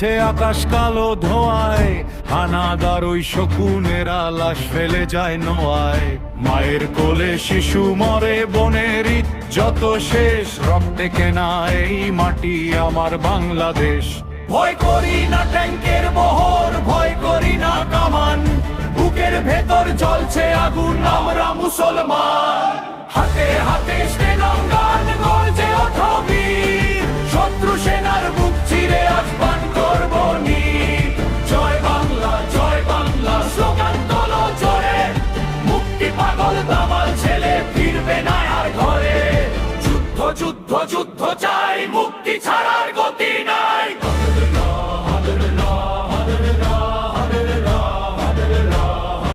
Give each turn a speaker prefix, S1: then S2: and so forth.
S1: আছে আকাশ কালো ধোঁয়ায়, হানাদার ওই শকুনেরা লাশ ফেলে যায় নোয়ায়। মায়ের কোলে শিশু মরে, বনের যত শেষ, রক্তে কেনা এই মাটি আমার বাংলাদেশ। ভয় করি না ট্যাঙ্কের বহর, ভয় করি না কামান, বুকের ভেতর জ্বলছে আগুন, আমরা মুসলমান। হাতে হাতে স্টেনম গান গর্জে ওঠো বীর, শত্রু সেনার বুক চিরে আজ পান করব নীর। জয় বাংলা স্লোগান তোলো জোরে, মুক্তি পাগল দামাল ছেলে ফিরবে না আর ঘরে। যুদ্ধ যুদ্ধ যুদ্ধ চাই, মুক্তি ছাড়ার গতি নাই।